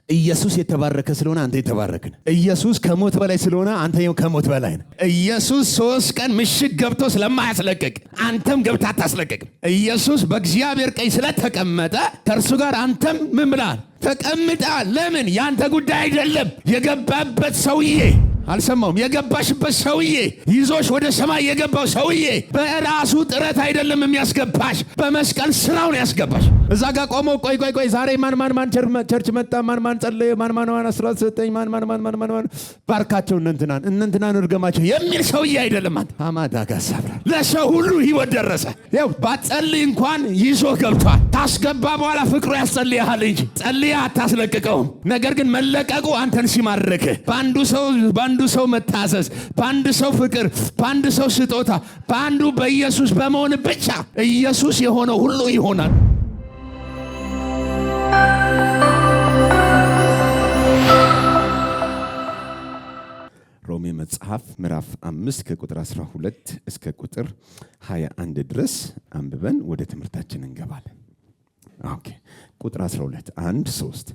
ኢየሱስ የተባረከ ስለሆነ አንተ የተባረክ ነህ። ኢየሱስ ከሞት በላይ ስለሆነ አንተ ከሞት በላይ ነህ። ኢየሱስ 3 ቀን ምሽግ ገብቶ ስለማያስለቅቅ አንተም ገብታ አታስለቅቅም። ኢየሱስ በእግዚአብሔር ቀኝ ስለተቀመጠ ከእርሱ ጋር አንተም ምን ብለሃል? ተቀምጠሃል። ለምን? ያንተ ጉዳይ አይደለም። የገባበት ሰውዬ አልሰማውም። የገባሽበት ሰውዬ ይዞሽ ወደ ሰማይ የገባው ሰውዬ በራሱ ጥረት አይደለም የሚያስገባሽ፣ በመስቀል ስራው ነው ያስገባሽ። እዛ ጋር ቆሞ ቆይ ዛሬ ማን ቸርች መጣ፣ ማን ጸለየ፣ ማን አስራት ሰጠኝ፣ ማን ባርካቸው፣ እነንትናን እርገማቸው የሚል ሰውዬ አይደለም። አንተ አማዳ ጋሳብራ ለሰው ሁሉ ህይወት ደረሰ። ያው ባትጸልይ እንኳን ይዞ ገብቷል። ታስገባ በኋላ ፍቅሩ ያስጸልያል እንጂ ጸልያ አታስለቅቀውም። ነገር ግን መለቀቁ አንተን ሲማርክ በአንዱ ሰው መታዘዝ፣ በአንድ ሰው ፍቅር፣ በአንድ ሰው ስጦታ፣ በአንዱ በኢየሱስ በመሆን ብቻ ኢየሱስ የሆነው ሁሉ ይሆናል። ሮሜ መጽሐፍ ምዕራፍ 5 ከቁጥር 12 እስከ ቁጥር 21 ድረስ አንብበን ወደ ትምህርታችን እንገባለን። ኦኬ። ቁጥር 12 1-3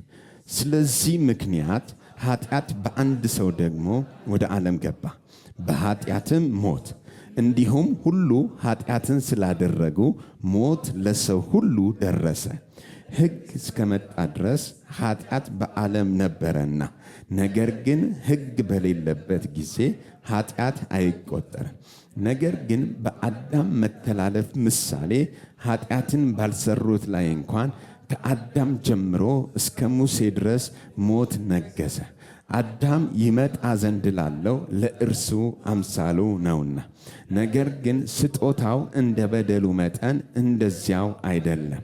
ስለዚህ ምክንያት ኃጢአት በአንድ ሰው ደግሞ ወደ ዓለም ገባ፣ በኃጢአትም ሞት፣ እንዲሁም ሁሉ ኃጢአትን ስላደረጉ ሞት ለሰው ሁሉ ደረሰ። ሕግ እስከመጣ ድረስ ኃጢአት በዓለም ነበረና፣ ነገር ግን ሕግ በሌለበት ጊዜ ኃጢአት አይቆጠርም። ነገር ግን በአዳም መተላለፍ ምሳሌ ኃጢአትን ባልሰሩት ላይ እንኳን ከአዳም ጀምሮ እስከ ሙሴ ድረስ ሞት ነገሰ። አዳም ይመጣ ዘንድ ላለው ለእርሱ አምሳሉ ነውና። ነገር ግን ስጦታው እንደ በደሉ መጠን እንደዚያው አይደለም።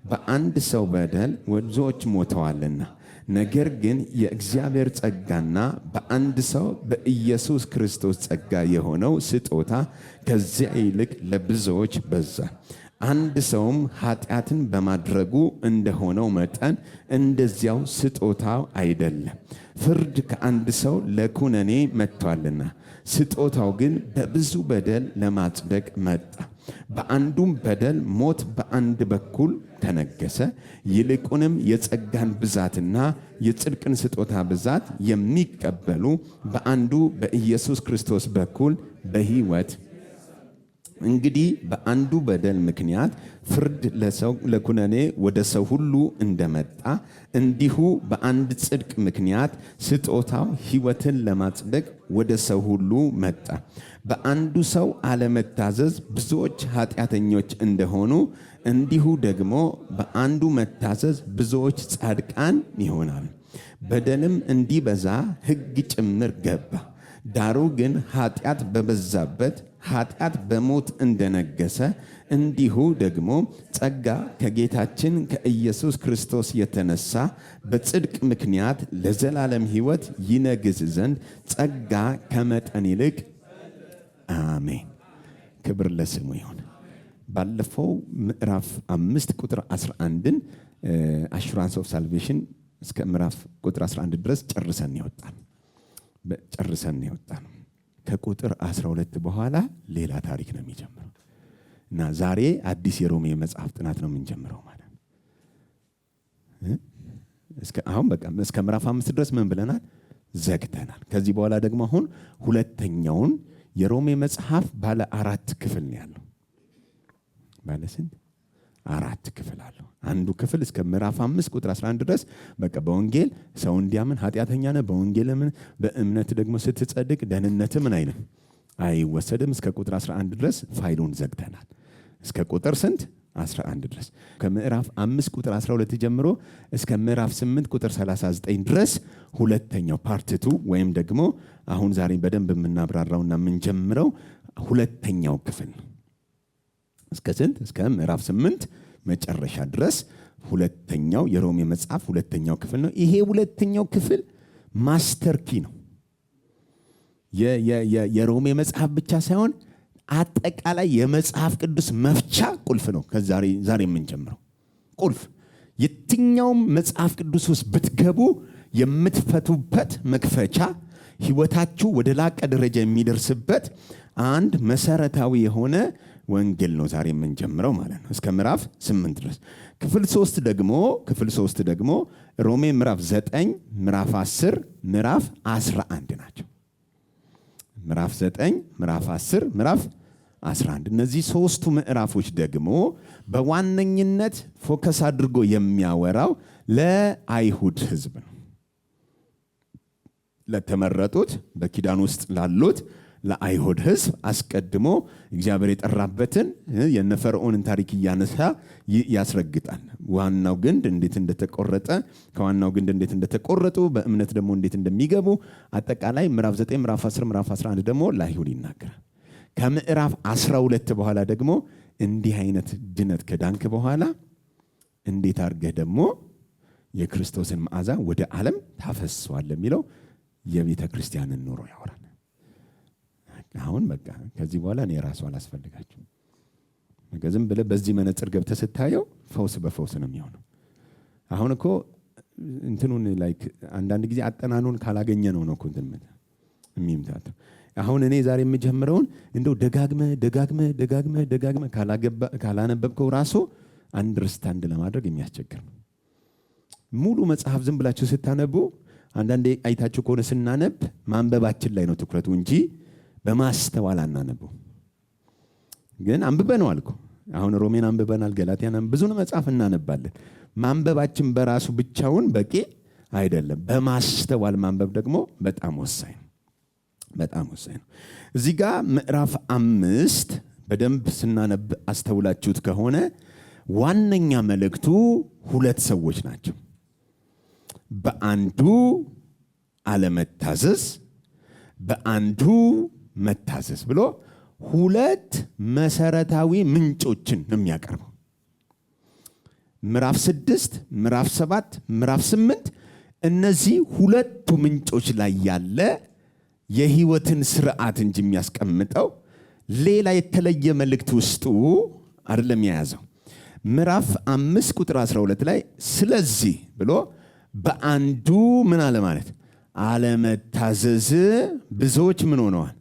በአንድ ሰው በደል ብዙዎች ሞተዋልና፣ ነገር ግን የእግዚአብሔር ጸጋና በአንድ ሰው በኢየሱስ ክርስቶስ ጸጋ የሆነው ስጦታ ከዚያ ይልቅ ለብዙዎች በዛ። አንድ ሰውም ኃጢአትን በማድረጉ እንደሆነው መጠን እንደዚያው ስጦታው አይደለም። ፍርድ ከአንድ ሰው ለኩነኔ መጥቷልና፣ ስጦታው ግን በብዙ በደል ለማጽደቅ መጣ። በአንዱም በደል ሞት በአንድ በኩል ተነገሰ። ይልቁንም የጸጋን ብዛትና የጽድቅን ስጦታ ብዛት የሚቀበሉ በአንዱ በኢየሱስ ክርስቶስ በኩል በሕይወት እንግዲህ በአንዱ በደል ምክንያት ፍርድ ለኩነኔ ወደ ሰው ሁሉ እንደመጣ፣ እንዲሁ በአንድ ጽድቅ ምክንያት ስጦታው ሕይወትን ለማጽደቅ ወደ ሰው ሁሉ መጣ። በአንዱ ሰው አለመታዘዝ ብዙዎች ኃጢአተኞች እንደሆኑ፣ እንዲሁ ደግሞ በአንዱ መታዘዝ ብዙዎች ጻድቃን ይሆናሉ። በደልም እንዲበዛ ሕግ ጭምር ገባ። ዳሩ ግን ኃጢአት በበዛበት ኃጢአት በሞት እንደነገሰ፣ እንዲሁ ደግሞ ጸጋ ከጌታችን ከኢየሱስ ክርስቶስ የተነሳ በጽድቅ ምክንያት ለዘላለም ሕይወት ይነግስ ዘንድ ጸጋ ከመጠን ይልቅ አሜን። ክብር ለስሙ ይሁን። ባለፈው ምዕራፍ 5 ቁጥር 11ን አሹራንስ ኦፍ ሳልቬሽን እስከ ምዕራፍ ቁጥር 11 ድረስ ጨርሰን ይወጣል። ከቁጥር 12 በኋላ ሌላ ታሪክ ነው የሚጀምረው እና ዛሬ አዲስ የሮሜ መጽሐፍ ጥናት ነው የምንጀምረው ማለት ነው። አሁን በቃ እስከ ምዕራፍ 5 ድረስ ምን ብለናል? ዘግተናል። ከዚህ በኋላ ደግሞ አሁን ሁለተኛውን የሮሜ መጽሐፍ ባለ 4 ክፍል ነው ያለው። ባለ ስንት? 4 ክፍል አለው። አንዱ ክፍል እስከ ምዕራፍ 5 ቁጥር 11 ድረስ በቃ በወንጌል ሰው እንዲያምን ኃጢአተኛ ነህ፣ በወንጌል በእምነት ደግሞ ስትጸድቅ ደህንነት ምን አይልም አይወሰድም። እስከ ቁጥር 11 ድረስ ፋይሉን ዘግተናል። እስከ ቁጥር ስንት? 11 ድረስ። ከምዕራፍ 5 ቁጥር 12 ጀምሮ እስከ ምዕራፍ 8 ቁጥር 39 ድረስ ሁለተኛው ፓርት 2 ወይም ደግሞ አሁን ዛሬ በደንብ የምናብራራውና የምንጀምረው ሁለተኛው ክፍል ነው። እስከ ስንት? እስከ ምዕራፍ 8 መጨረሻ ድረስ ሁለተኛው የሮሜ መጽሐፍ ሁለተኛው ክፍል ነው። ይሄ ሁለተኛው ክፍል ማስተር ኪ ነው። የሮሜ መጽሐፍ ብቻ ሳይሆን አጠቃላይ የመጽሐፍ ቅዱስ መፍቻ ቁልፍ ነው። ከዛሬ የምንጀምረው ቁልፍ የትኛውም መጽሐፍ ቅዱስ ውስጥ ብትገቡ የምትፈቱበት መክፈቻ፣ ህይወታችሁ ወደ ላቀ ደረጃ የሚደርስበት አንድ መሰረታዊ የሆነ ወንጌል ነው ዛሬ የምንጀምረው ማለት ነው እስከ ምዕራፍ 8 ድረስ። ክፍል 3 ደግሞ ሮሜ ምዕራፍ 9 ምዕራፍ 10 ምዕራፍ 11 ናቸው። ምዕራፍ 9 ምዕራፍ 10 ምዕራፍ 11 እነዚህ ሶስቱ ምዕራፎች ደግሞ በዋነኝነት ፎከስ አድርጎ የሚያወራው ለአይሁድ ሕዝብ ነው። ለተመረጡት በኪዳን ውስጥ ላሉት ለአይሁድ ሕዝብ አስቀድሞ እግዚአብሔር የጠራበትን የነፈርዖንን ታሪክ እያነሳ ያስረግጣል። ዋናው ግንድ እንዴት እንደተቆረጠ ከዋናው ግንድ እንዴት እንደተቆረጡ በእምነት ደግሞ እንዴት እንደሚገቡ አጠቃላይ ምዕራፍ 9 ምዕራፍ 10 ምዕራፍ 11 ደግሞ ለአይሁድ ይናገራል። ከምዕራፍ 12 በኋላ ደግሞ እንዲህ አይነት ድነት ከዳንክ በኋላ እንዴት አድርገህ ደግሞ የክርስቶስን መዓዛ ወደ ዓለም ታፈስዋለህ የሚለው የቤተ ክርስቲያንን ኑሮ ያወራል። አሁን በቃ ከዚህ በኋላ እኔ ራሱ አላስፈልጋችሁም። ዝም ብለህ በዚህ መነጽር ገብተህ ስታየው ፈውስ በፈውስ ነው የሚሆነው። አሁን እኮ እንትኑን ላይክ አንዳንድ ጊዜ አጠናኑን ካላገኘ ነው እኮ እንትን የሚምታተው። አሁን እኔ ዛሬ የምጀምረውን እንደው ደጋግመህ ካላነበብከው ራሱ አንደርስታንድ ለማድረግ የሚያስቸግር ነው። ሙሉ መጽሐፍ ዝም ብላችሁ ስታነቡ አንዳንዴ አይታችሁ ከሆነ ስናነብ ማንበባችን ላይ ነው ትኩረቱ እንጂ በማስተዋል አናነበው። ግን አንብበነዋል እኮ አሁን ሮሜን አንብበናል፣ ገላትያን ብዙ መጽሐፍ እናነባለን። ማንበባችን በራሱ ብቻውን በቂ አይደለም። በማስተዋል ማንበብ ደግሞ በጣም ወሳኝ ነው። እዚህ ጋር ምዕራፍ 5 በደንብ ስናነብ አስተውላችሁት ከሆነ ዋነኛ መልእክቱ ሁለት ሰዎች ናቸው። በአንዱ አለመታዘዝ፣ በአንዱ መታዘዝ ብሎ ሁለት መሰረታዊ ምንጮችን ነው የሚያቀርበው። ምዕራፍ 6 ምዕራፍ 7 ምዕራፍ 8 እነዚህ ሁለቱ ምንጮች ላይ ያለ የህይወትን ስርዓት እንጂ የሚያስቀምጠው ሌላ የተለየ መልእክት ውስጡ አይደለም የያዘው። ምዕራፍ 5 ቁጥር 12 ላይ ስለዚህ ብሎ በአንዱ ምን አለ ማለት አለመታዘዝ ብዙዎች ምን ሆነዋል?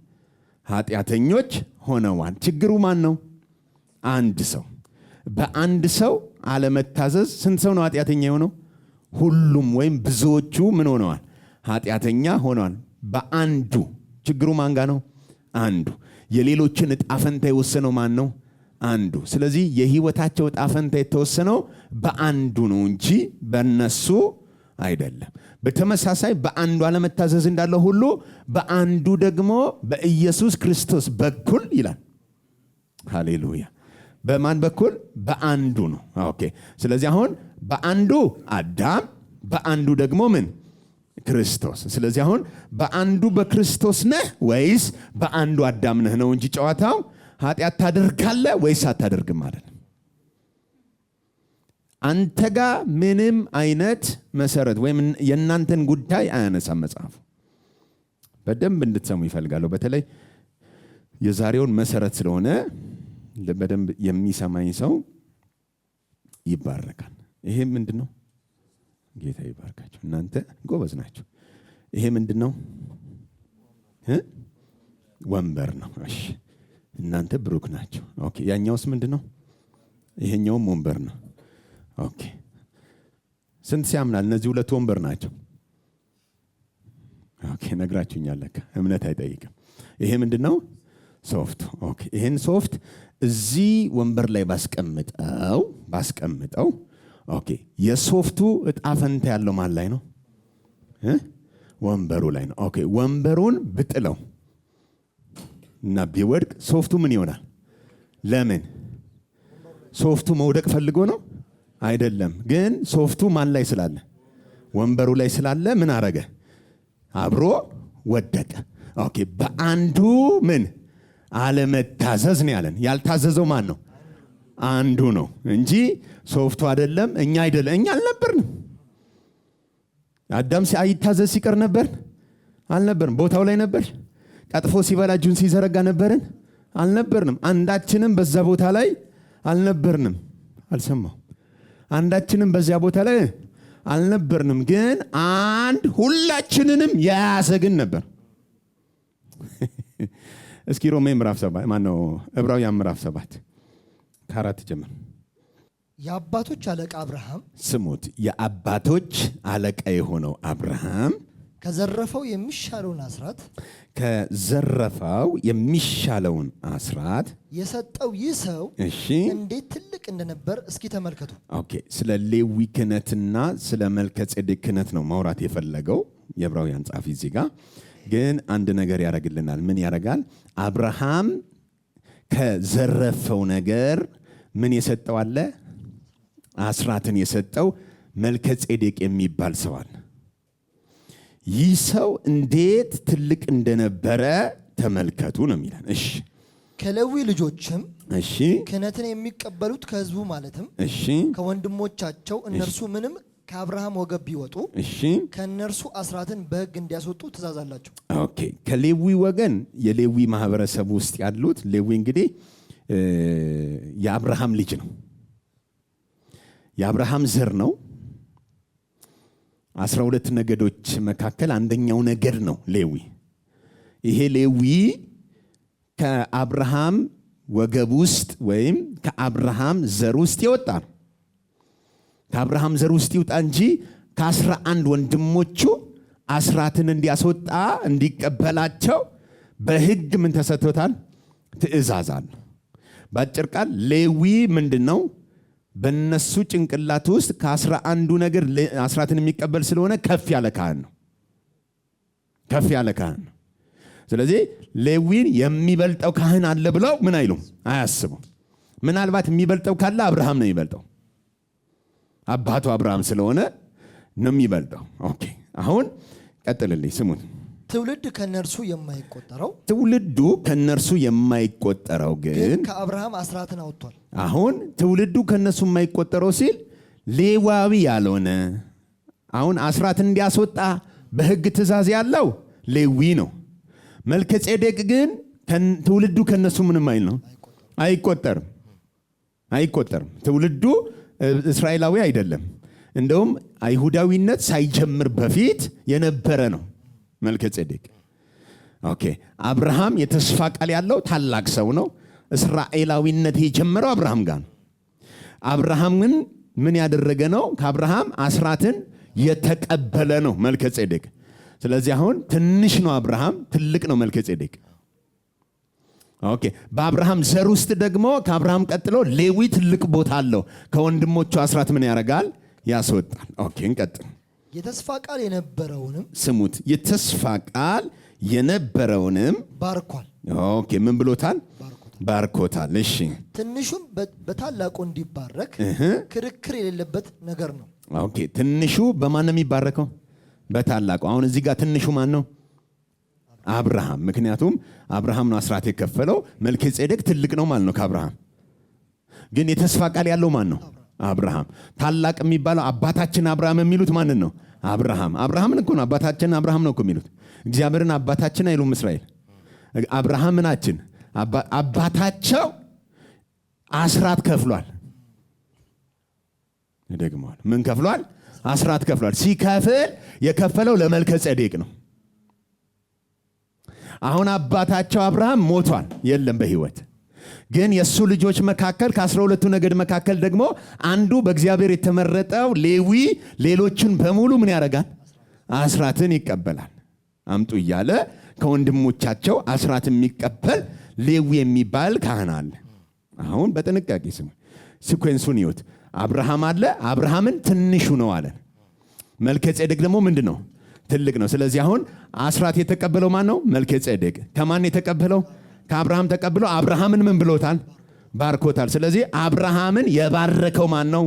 ኃጢአተኞች ሆነዋል። ችግሩ ማን ነው? አንድ ሰው። በአንድ ሰው አለመታዘዝ ስንት ሰው ነው ኃጢአተኛ የሆነው? ሁሉም ወይም ብዙዎቹ ምን ሆነዋል? ኃጢአተኛ ሆነዋል። በአንዱ። ችግሩ ማን ጋር ነው? አንዱ። የሌሎችን ዕጣ ፈንታ የወሰነው ማን ነው? አንዱ። ስለዚህ የህይወታቸው ዕጣ ፈንታ የተወሰነው በአንዱ ነው እንጂ በእነሱ አይደለም። በተመሳሳይ በአንዱ አለመታዘዝ እንዳለ ሁሉ በአንዱ ደግሞ በኢየሱስ ክርስቶስ በኩል ይላል። ሃሌሉያ። በማን በኩል? በአንዱ ነው። ኦኬ። ስለዚህ አሁን በአንዱ አዳም፣ በአንዱ ደግሞ ምን? ክርስቶስ። ስለዚህ አሁን በአንዱ በክርስቶስ ነህ ወይስ በአንዱ አዳም ነህ ነው እንጂ ጨዋታው ኃጢአት ታደርጋለህ ወይስ አታደርግም ማለት ነው። አንተ ጋር ምንም አይነት መሰረት ወይም የእናንተን ጉዳይ አያነሳም መጽሐፉ። በደንብ እንድትሰሙ ይፈልጋለሁ። በተለይ የዛሬውን መሰረት ስለሆነ በደንብ የሚሰማኝ ሰው ይባረካል። ይሄ ምንድነው? ጌታ ይባርካችሁ። እናንተ ጎበዝ ናችሁ። ይሄ ምንድነው? ወንበር ነው። እሺ፣ እናንተ ብሩክ ናችሁ። ኦኬ። ያኛውስ ምንድነው? ይሄኛውም ወንበር ነው። ኦኬ። ስንት ሲያምናል? እነዚህ ሁለት ወንበር ናቸው። ኦኬ፣ ነግራችሁኛል። ለካ እምነት አይጠይቅም። ይሄ ምንድነው? ሶፍት። ኦኬ። ይሄን ሶፍት እዚህ ወንበር ላይ ባስቀምጠው ኦኬ፣ የሶፍቱ ዕጣ ፈንታ ያለው ማን ላይ ነው? ወንበሩ ላይ ነው። ኦኬ። ወንበሩን ብጥለው እና ቢወድቅ ሶፍቱ ምን ይሆናል? ለምን? ሶፍቱ መውደቅ ፈልጎ ነው? አይደለም። ግን ሶፍቱ ማን ላይ ስላለ? ወንበሩ ላይ ስላለ ምን አረገ? አብሮ ወደቀ። ኦኬ። በአንዱ ምን አለመታዘዝ ነው ያለን። ያልታዘዘው ማን ነው? አንዱ ነው እንጂ ሶፍቱ አይደለም። እኛ አልነበርንም። አዳም ሳይታዘዝ ሲቀር አልነበርንም። ቦታው ላይ ነበር። ቀጥፎ ሲበላ እጁን ሲዘረጋ ነበርን? አልነበርንም። አንዳችንም በዛ ቦታ ላይ አልነበርንም። አልሰማው። አንዳችንም በዚያ ቦታ ላይ አልነበርንም። ግን ሁላችንንም የያዘ ግን ነበር። እስኪ ሮሜ ምዕራፍ 7 ማነው ዕብራውያን ምዕራፍ 7 ከ4 ጀምር። የአባቶች አለቃ አብርሃም ስሙት፣ የአባቶች አለቃ የሆነው አብርሃም ከዘረፈው የሚሻለውን አስራት የሰጠው ይህ ሰው እንዴት ትልቅ እንደነበር እስኪ ተመልከቱ። ኦኬ፣ ስለ ሌዊ ክህነትና ስለ መልከጼዴቅ ክህነት ነው ማውራት የፈለገው የዕብራውያን ጻፊ። እዚህ ጋር ግን አንድ ነገር ያደርግልናል። ምን ያደርጋል? አብርሃም ከዘረፈው ነገር ምን የሰጠው አለ? አስራትን የሰጠው መልከጼዴቅ የሚባል ሰው አለ። ይህ ሰው እንዴት ትልቅ እንደነበረ ተመልከቱ ነው የሚለን። እሺ፣ ከሌዊ ልጆችም ክህነትን የሚቀበሉት ከሕዝቡ ማለትም ከወንድሞቻቸው እነርሱ ምንም ከአብርሃም ወገብ ቢወጡ ከእነርሱ አስራትን በሕግ እንዲያስወጡ ትእዛዝ አላቸው። ኦኬ፣ ከሌዊ ወገን የሌዊ ማህበረሰብ ውስጥ ያሉት ሌዊ እንግዲህ የአብርሃም ልጅ ነው፣ የአብርሃም ዘር ነው። 12 ነገዶች መካከል አንደኛው ነገድ ነው ሌዊ። ይሄ ሌዊ ከአብርሃም ወገብ ውስጥ ወይም ከአብርሃም ዘር ውስጥ ይወጣ ነው። ከአብርሃም ዘር ውስጥ ይውጣ እንጂ ከ11 ወንድሞቹ አስራትን እንዲያስወጣ እንዲቀበላቸው በሕግ ምን ተሰጥቶታል? ትእዛዝ አለ። በአጭር ቃል ሌዊ ምንድን ነው? በነሱ ጭንቅላት ውስጥ ከ11ዱ ነገር አስራትን የሚቀበል ስለሆነ ከፍ ያለ ካህን ነው። ከፍ ያለ ካህን ነው። ስለዚህ ሌዊን የሚበልጠው ካህን አለ ብለው ምን አይሉም፣ አያስቡም። ምናልባት የሚበልጠው ካለ አብርሃም ነው የሚበልጠው። አባቱ አብርሃም ስለሆነ ነው የሚበልጠው። ኦኬ፣ አሁን ቀጥልልኝ። ስሙት። ትውልዱ ከነርሱ የማይቆጠረው ግን ከአብርሃም አስራትን አውጥቷል። አሁን ትውልዱ ከነሱ የማይቆጠረው ሲል ሌዋዊ ያልሆነ አሁን አስራትን እንዲያስወጣ በሕግ ትእዛዝ ያለው ሌዊ ነው። መልከጼዴቅ ግን ትውልዱ ከነሱ ምንም አይል ነው፣ አይቆጠርም። ትውልዱ እስራኤላዊ አይደለም። እንደውም አይሁዳዊነት ሳይጀምር በፊት የነበረ ነው መልከጼዴቅ። ኦኬ፣ አብርሃም የተስፋ ቃል ያለው ታላቅ ሰው ነው። እስራኤላዊነት የጀመረው አብርሃም ጋር ነው። አብርሃም ግን ምን ያደረገ ነው? ከአብርሃም አስራትን የተቀበለ ነው መልከጼዴቅ። ስለዚህ አሁን ትንሽ ነው አብርሃም፣ ትልቅ ነው መልከጼዴቅ። ኦኬ፣ በአብርሃም ዘር ውስጥ ደግሞ ከአብርሃም ቀጥሎ ሌዊ ትልቅ ቦታ አለው። ከወንድሞቹ አስራት ምን ያደርጋል? ያስወጣል። ኦኬ፣ እንቀጥል። የተስፋ ቃል የነበረውንም ስሙት፣ የተስፋ ቃል የነበረውንም ባርኳል። ኦኬ፣ ምን ብሎታል? ባርኮታል። እሺ፣ ትንሹም በታላቁ እንዲባረክ ክርክር የሌለበት ነገር ነው። ኦኬ፣ ትንሹ በማን ነው የሚባረከው? በታላቁ። አሁን እዚህ ጋር ትንሹ ማን ነው? አብርሃም። ምክንያቱም አብርሃም ነው አስራት የከፈለው። መልከጼዴቅ ትልቅ ነው ማለት ነው ከአብርሃም። ግን የተስፋ ቃል ያለው ማን ነው? አብርሃም። ታላቅ የሚባለው አባታችን አብርሃም የሚሉት ማንን ነው? አብርሃምን እኮ ነው። አባታችን አብርሃም ነው እኮ የሚሉት። እግዚአብሔርን አባታችን አይሉም እስራኤል። አብርሃምናችን አባታቸው አስራት ከፍሏል። ደግሞዋል። ምን ከፍሏል? አስራት ከፍሏል። ሲከፍል የከፈለው ለመልከጼዴቅ ነው። አሁን አባታቸው አብርሃም ሞቷል፣ የለም በሕይወት። ግን የእሱ ልጆች መካከል ከ12ቱ ነገድ መካከል ደግሞ አንዱ በእግዚአብሔር የተመረጠው ሌዊ ሌሎችን በሙሉ ምን ያደርጋል? አስራትን ይቀበላል። አምጡ እያለ ከወንድሞቻቸው አስራት የሚቀበል ሌዊ የሚባል ካህን አለ። አሁን በጥንቃቄ ስሙ፣ ሲኩዌንሱን ይዩት። አብርሃም አለ። አብርሃምን ትንሹ ነው አለን። መልከጼዴቅ ደግሞ ምንድን ነው? ትልቅ ነው። ስለዚህ አሁን አስራት የተቀበለው ማን ነው? መልከጼዴቅ። ከማን የተቀበለው? ከአብርሃም ተቀብሎ አብርሃምን ምን ብሎታል? ባርኮታል። ስለዚህ አብርሃምን የባረከው ማን ነው?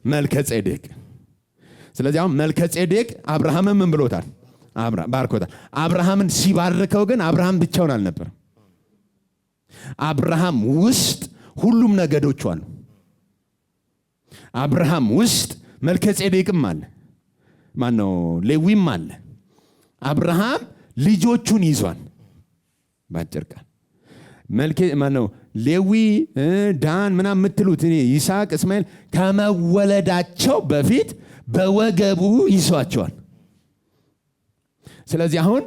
መልከጼዴቅ። ስለዚህ አሁን መልከጼዴቅ አብርሃምን ምን ብሎታል? ባርኮታል። አብርሃምን ሲባርከው ግን አብርሃም ብቻውን አልነበረም። አብርሃም ውስጥ ሁሉም ነገዶች አሉ። አብርሃም ውስጥ መልከጼዴቅም አለ፣ ማነው? ሌዊም አለ። አብርሃም ልጆቹን ይዟል። ባጭር ቃል ማነው? ሌዊ፣ ዳን ምናምን የምትሉት ይስሐቅ፣ እስማኤል ከመወለዳቸው በፊት በወገቡ ይዟቸዋል። ስለዚህ አሁን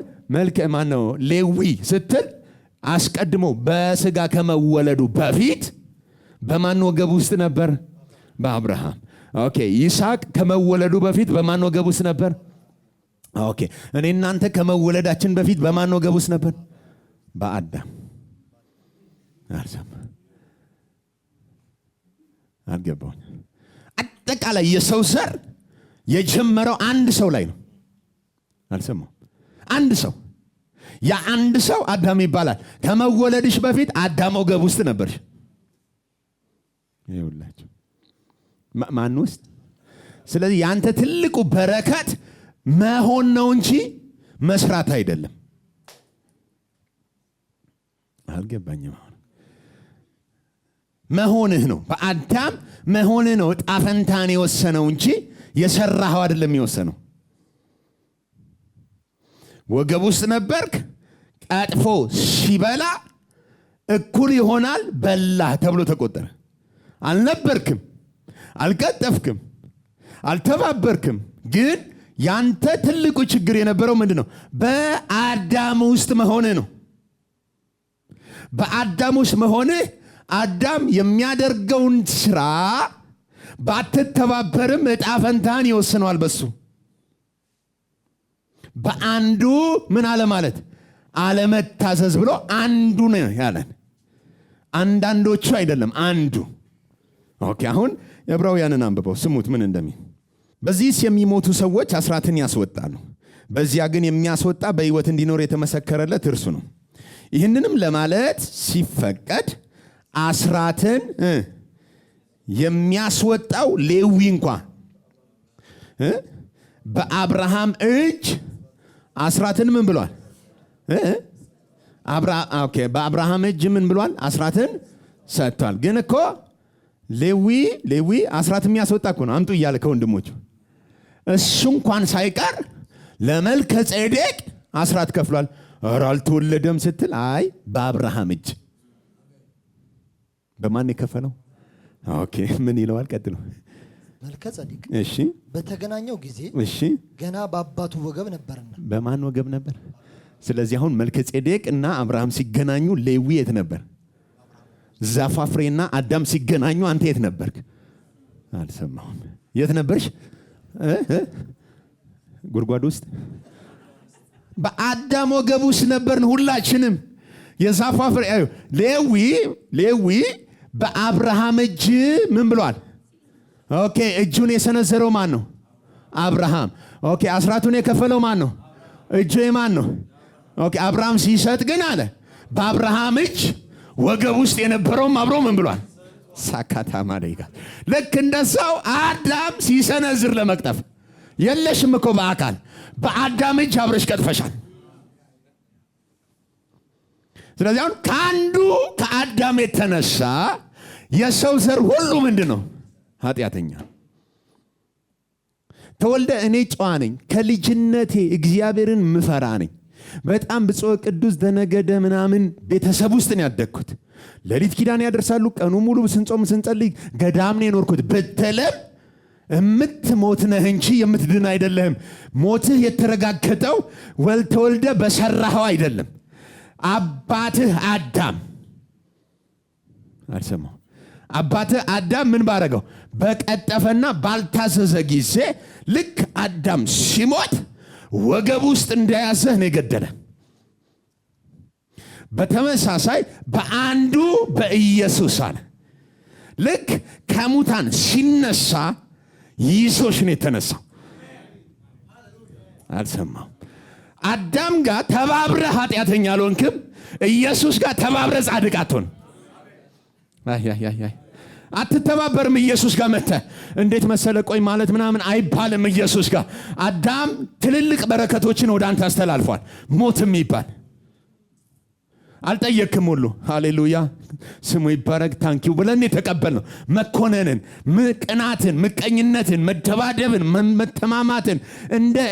ማነው? ሌዊ ስትል አስቀድሞ በስጋ ከመወለዱ በፊት በማን ወገብ ውስጥ ነበር? በአብርሃም። ኦኬ። ይስሐቅ ከመወለዱ በፊት በማን ወገብ ውስጥ ነበር? ኦኬ። እኔ እናንተ ከመወለዳችን በፊት በማን ወገብ ውስጥ ነበር? በአዳም። አልገባው። አጠቃላይ የሰው ዘር የጀመረው አንድ ሰው ላይ ነው። አልሰማው? አንድ ሰው፣ ያ አንድ ሰው አዳም ይባላል። ከመወለድሽ በፊት አዳም ወገብ ውስጥ ነበርሽ። ይኸውላችሁ ማን ውስጥ? ስለዚህ ያንተ ትልቁ በረከት መሆን ነው እንጂ መስራት አይደለም። አልገባኝም። መሆንህ ነው። በአዳም መሆንህ ነው ዕጣ ፈንታን የወሰነው እንጂ የሰራኸው አይደለም የወሰነው። ወገብ ውስጥ ነበርክ። ቀጥፎ ሲበላ እኩል ይሆናል በላህ ተብሎ ተቆጠረ። አልነበርክም፣ አልቀጠፍክም፣ አልተባበርክም። ግን ያንተ ትልቁ ችግር የነበረው ምንድነው? በአዳም ውስጥ መሆንህ ነው። በአዳም ውስጥ መሆንህ አዳም የሚያደርገውን ስራ ባትተባበርም ዕጣ ፈንታን ይወስነዋል በሱ። በአንዱ ምን አለ ማለት አለመታዘዝ ብሎ አንዱ ነው ያለን። አንዳንዶቹ አይደለም፣ አንዱ። ኦኬ። አሁን ዕብራውያንን አንብበው ስሙት ምን እንደሚል። በዚህስ የሚሞቱ ሰዎች አስራትን ያስወጣሉ፣ በዚያ ግን የሚያስወጣ በሕይወት እንዲኖር የተመሰከረለት እርሱ ነው። ይህንንም ለማለት ሲፈቀድ አስራትን የሚያስወጣው ሌዊ እንኳ በአብርሃም እጅ አስራትን ምን ብሏል? ኦኬ። በአብርሃም እጅ ምን ብሏል? አስራትን ሰጥቷል። ግን እኮ ሌዊ አስራት የሚያስወጣ እኮ ነው። አምጡ እያለ ከወንድሞቹ እሱ እንኳን ሳይቀር ለመልከ ጼዴቅ አስራት ከፍሏል። ኧረ አልተወለደም ስትል አይ በአብርሃም እጅ። በማን የከፈለው? ኦኬ። ምን ይለዋል? ቀጥሎ መልከ ጼዴቅ እሺ፣ በተገናኘው ጊዜ እሺ፣ ገና በአባቱ ወገብ ነበርና። በማን ወገብ ነበር? ስለዚህ አሁን መልከ ጼዴቅ እና አብርሃም ሲገናኙ ሌዊ የት ነበር? ዛፋፍሬና አዳም ሲገናኙ አንተ የት ነበርክ? አልሰማሁም። የት ነበርሽ? ጉድጓድ ውስጥ። በአዳም ወገብ ውስጥ ነበርን ሁላችንም። የዛፋፍሬ ሌዊ በአብርሃም እጅ ምን ብሏል? ኦኬ። እጁን የሰነዘረው ማን ነው? አብርሃም። ኦኬ። አስራቱን የከፈለው ማን ነው? እጁ የማን ነው? ኦኬ። አብርሃም ሲሰጥ ግን አለ በአብርሃም እጅ ወገብ ውስጥ የነበረውም አብሮ ምን ብሏል? ሳካታ ማለይጋ። ልክ እንደዛው አዳም ሲሰነዝር ለመቅጠፍ የለሽም እኮ በአካል በአዳም እጅ አብረሽ ቀጥፈሻል። ስለዚህ አሁን ከአንዱ ከአዳም የተነሳ የሰው ዘር ሁሉ ምንድን ነው? ኃጢአተኛ ተወልደ። እኔ ጨዋ ነኝ፣ ከልጅነቴ እግዚአብሔርን ምፈራ ነኝ። በጣም ብፁዕ ቅዱስ ደነገደ ምናምን ቤተሰብ ውስጥ ነው ያደግኩት። ሌሊት ኪዳን ያደርሳሉ፣ ቀኑ ሙሉ ስንጾም ስንጸልይ ገዳም ነው የኖርኩት ብትልም የምትሞት ነህ እንጂ የምትድን አይደለህም። ሞትህ የተረጋገጠው ተወልደ በሰራኸው አይደለም። አባትህ አዳም አልሰማው። አባትህ አዳም ምን ባረገው? በቀጠፈና ባልታዘዘ ጊዜ ልክ አዳም ሲሞት ወገብ ውስጥ እንደያዘህ ነው የገደለ። በተመሳሳይ በአንዱ በኢየሱስ አለ ልክ ከሙታን ሲነሳ ይዞሽ ነው የተነሳው። አልሰማው። አዳም ጋር ተባብረህ ኃጢአተኛ አልሆንክም። ኢየሱስ ጋር ተባብረህ ጻድቅ አትሆን። አትተባበርም። ኢየሱስ ጋር መተህ እንዴት መሰለ ቆይ ማለት ምናምን አይባልም። ኢየሱስ ጋር አዳም ትልልቅ በረከቶችን ወደ አንተ አስተላልፏል። ሞትም ይባል አልጠየቅም ሁሉ ሃሌሉያ ስሙ ይባረክ ታንኪው ብለን የተቀበልነው መኮነንን፣ ቅናትን፣ ምቀኝነትን፣ መደባደብን፣ መተማማትን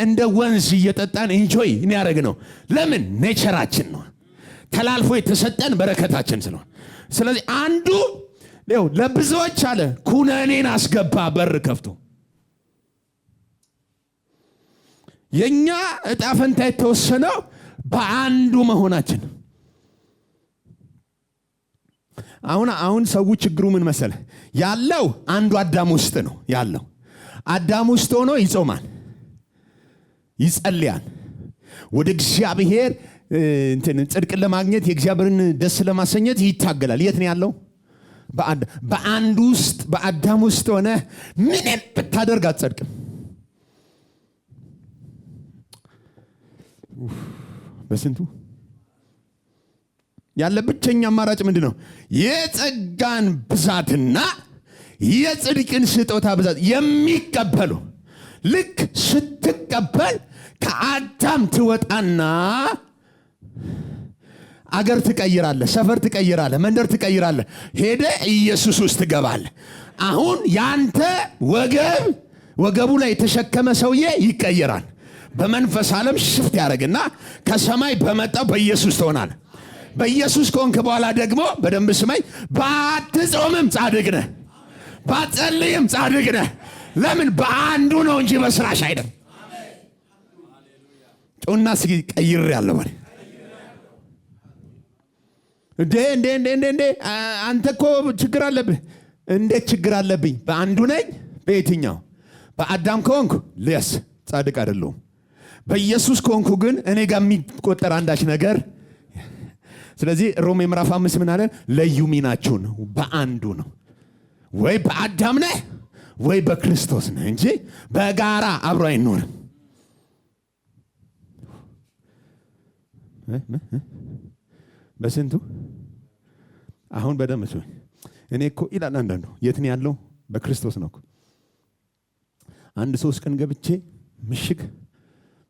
እንደ ወንዝ እየጠጣን ኢንጆይ ያደረግነው ለምን? ኔቸራችን ነው። ተላልፎ የተሰጠን በረከታችን ስለሆነ። ስለዚህ አንዱ ለብዙዎች አለ ኩነኔን አስገባ በር ከፍቶ። የኛ ዕጣ ፈንታ የተወሰነው በአንዱ መሆናችን። አሁን ሰው ችግሩ ምን መሰለ ያለው አንዱ አዳም ውስጥ ነው ያለው። አዳም ውስጥ ሆኖ ይጾማል፣ ይጸልያል፣ ወደ እግዚአብሔር ጽድቅን ለማግኘት የእግዚአብሔርን ደስ ለማሰኘት ይታገላል። የት ነው ያለው? በአንዱ ውስጥ በአዳም ውስጥ ሆነ ምንም ብታደርግ አትጸድቅም። በስንቱ ያለ ብቸኛ አማራጭ ምንድን ነው? የጸጋን ብዛትና የጽድቅን ስጦታ ብዛት የሚቀበሉ ልክ ስትቀበል ከአዳም ትወጣና አገር ትቀይራለህ፣ ሰፈር ትቀይራለህ፣ መንደር ትቀይራለህ፣ ሄደ ኢየሱስ ውስጥ ትገባለህ። አሁን ያንተ ወገቡ ላይ የተሸከመ ሰውዬ ይቀየራል። በመንፈስ ዓለም ሽፍት ያደርግና ከሰማይ በመጣው በኢየሱስ ትሆናለህ። በኢየሱስ ከሆንክ በኋላ ደግሞ በደንብ ስማኝ፣ ባትጾምም ጻድቅ ነህ፣ ባትጸልይም ጻድቅ ነህ። ለምን? በአንዱ ነው እንጂ በስራሽ አይደል። ጮና እስኪ ቀይሬያለሁ በል። እንዴ አንተ እኮ ችግር አለብህ። እንዴት ችግር አለብኝ? በአንዱ ነኝ። በየትኛው? በአዳም ከሆንኩ ለስ ጻድቅ አይደለሁም። በኢየሱስ ከሆንኩ ግን እኔ ጋር የሚቆጠር አንዳች ነገር። ስለዚህ ሮሜ ምዕራፍ 5 ምን አለ? ለዩ ሚናችሁን በአንዱ ነው። ወይ በአዳም ነህ ወይ በክርስቶስ ነህ እንጂ በጋራ አብሮ አይኖርም። በስንቱ አሁን በደም እሱ እኔ እኮ ይላል አንዳንዱ የት ነው ያለው? በክርስቶስ ነው እኮ። አንድ 3 ቀን ገብቼ ምሽግ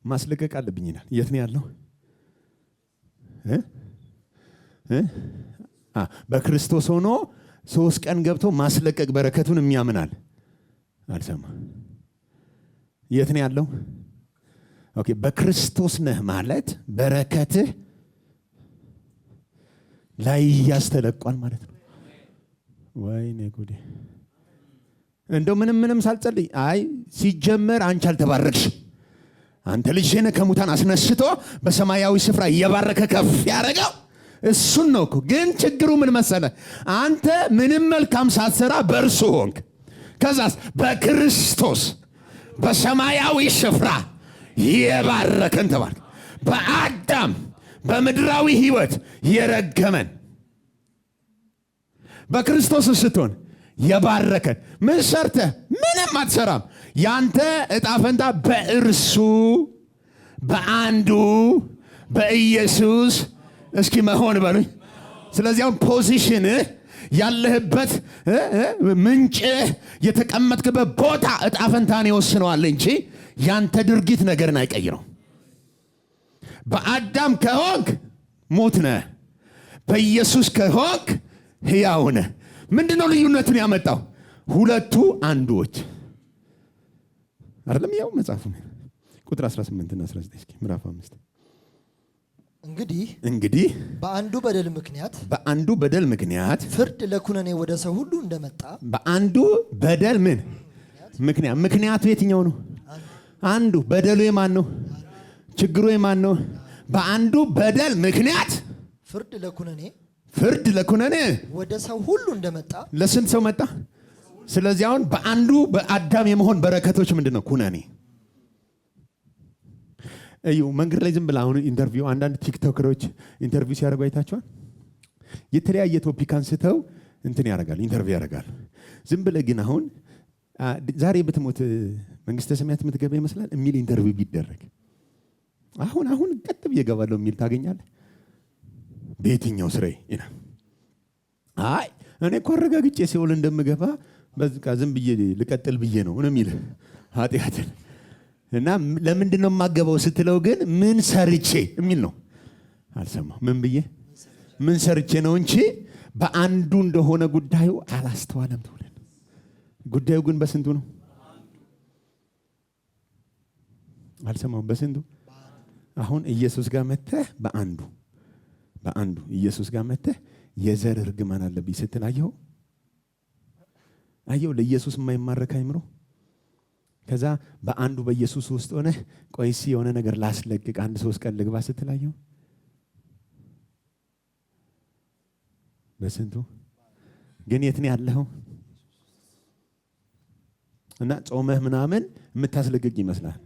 ማስለቀቅ አለብኝ ይላል። የት ነው ያለው? በክርስቶስ ሆኖ 3 ቀን ገብቶ ማስለቀቅ በረከቱን የሚያምናል አልሰማ። የት ነው ያለው? ኦኬ በክርስቶስ ነህ ማለት በረከትህ ላይ ያስተለቋል ማለት ነው። ወይኔ ጉዴ! እንደው ምንም ሳልጸልይ አይ ሲጀመር አንቺ አልተባረክሽም። አንተ ልጅ ነህ ከሙታን አስነስቶ በሰማያዊ ስፍራ እየባረከ ከፍ ያደረገው እሱን ነው እኮ። ግን ችግሩ ምን መሰለ? አንተ ምንም መልካም ሳትሰራ በእርሱ ሆንክ። ከዛስ በክርስቶስ በሰማያዊ ስፍራ የባረከን ተባልክ። በአዳም በምድራዊ ህይወት የረገመን በክርስቶስ ስትሆን የባረከን። ምን ሰርተህ? ምንም አትሰራም። ያንተ እጣ ፈንታ በእርሱ በአንዱ በኢየሱስ እስኪ መሆን በሉኝ። ስለዚህ አሁን ፖዚሽንህ ያለህበት ምንጭህ የተቀመጥክበት ቦታ እጣ ፈንታን ይወስነዋል እንጂ ያንተ ድርጊት ነገርን አይቀይረው። በአዳም ከሆንክ ሞት ነህ፣ በኢየሱስ ከሆንክ ሕያው ነህ። ምንድነው ልዩነቱን ያመጣው? ሁለቱ አንዱዎች አይደለም? ያው መጽሐፉ ቁጥር 18 እና 19 እስኪ ምዕራፍ 5 እንግዲህ በአንዱ በደል ምክንያት ፍርድ ለኩነኔ ወደ ሰው ሁሉ እንደመጣ። በአንዱ በደል ምን ምክንያቱ የትኛው ነው? አንዱ። በደሉ የማን ነው? ችግሩ የማን ነው? በአንዱ በደል ምክንያት ፍርድ ለኩነኔ ወደ ሰው ሁሉ እንደመጣ። ለስንት ሰው መጣ? ስለዚህ አሁን በአንዱ በአዳም የመሆን በረከቶች ምንድነው? ኩነኔ። እዩ መንገድ ላይ ዝም ብላ አሁን ኢንተርቪው አንዳንድ ቲክቶከሮች ኢንተርቪው ሲያደርጉ አይታችኋል? የተለያየ ቶፒክ አንስተው ያደርጋል፣ ኢንተርቪው ያደርጋል። ዝም ብለህ ግን አሁን ዛሬ ብትሞት መንግስተ ሰማያት የምትገባ ይመስላል የሚል ኢንተርቪው ቢደረግ አሁን ቀጥ ብዬ እገባለሁ የሚል ታገኛለህ? በየትኛው ስራዬ ይላል። አይ እኔ እኮ አረጋግጬ ሲኦል እንደምገባ በቃ ዝም ብዬ ልቀጥል ብዬ ነው የሚል ኃጢአትን እና ለምንድን ነው የማገባው ስትለው ግን ምን ሰርቼ የሚል ነው። አልሰማው ምን ሰርቼ ነው እንጂ በአንዱ እንደሆነ ጉዳዩ አላስተዋለም ተውለን። ጉዳዩ ግን በስንቱ ነው? አልሰማው በስንቱ። አሁን ኢየሱስ ጋር መተህ በአንዱ ኢየሱስ ጋር መተህ የዘር እርግማን አለብኝ ስትል አየው ለኢየሱስ የማይማረክ አይምሮ። ከዛ በአንዱ በኢየሱስ ውስጥ ሆነ ቆይሲ የሆነ ነገር ላስለቅቅ 1-3 ቀን ልግባ ስትል አየው በስንቱ። ግን የት ነው ያለኸው? እና ጾመህ ምናምን የምታስለቅቅ ይመስላል።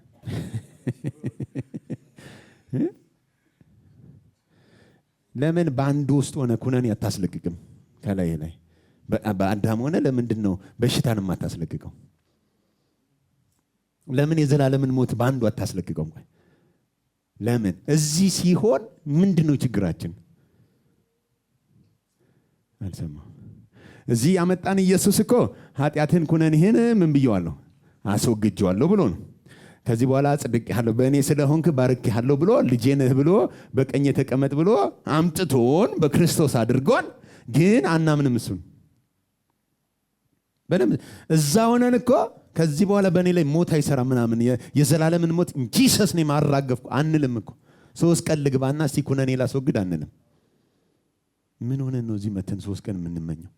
ለምን በአንዱ ውስጥ ሆነ ኩነኔ አታስለቅቅም? ከላይ ላይ በአዳም ሆነ ለምንድን ነው በሽታን የማታስለቅቀው? ለምን የዘላለምን ሞት በአንዱ አታስለቅቀው? ለምን እዚህ ሲሆን ምንድን ነው ችግራችን? አልሰማም። እዚህ ያመጣን ኢየሱስ እኮ ኃጢአትን ኩነኔህን ምን ብየዋለሁ? አስወግጄዋለሁ ብሎ ነው። ከዚህ በኋላ አጽድቄሃለሁ፣ በእኔ ስለሆንክ ባርኬሃለሁ ብሎ ልጄ ነህ ብሎ በቀኝ ተቀመጥ ብሎ አምጥቶን በክርስቶስ አድርጎን፣ ግን አናምንም እሱን። በደምብ እዛ ሆነን እኮ ከዚህ በኋላ በእኔ ላይ ሞት አይሰራም ምናምን የዘላለምን ሞት ጂሰስ ነው ማራገፍኩ አንልም እኮ። 3 ቀን ልግባና እስቲ ኩነኔ ላስወግድ አንልም። ምን ሆነን ነው እዚህ መተን 3 ቀን የምንመኘው?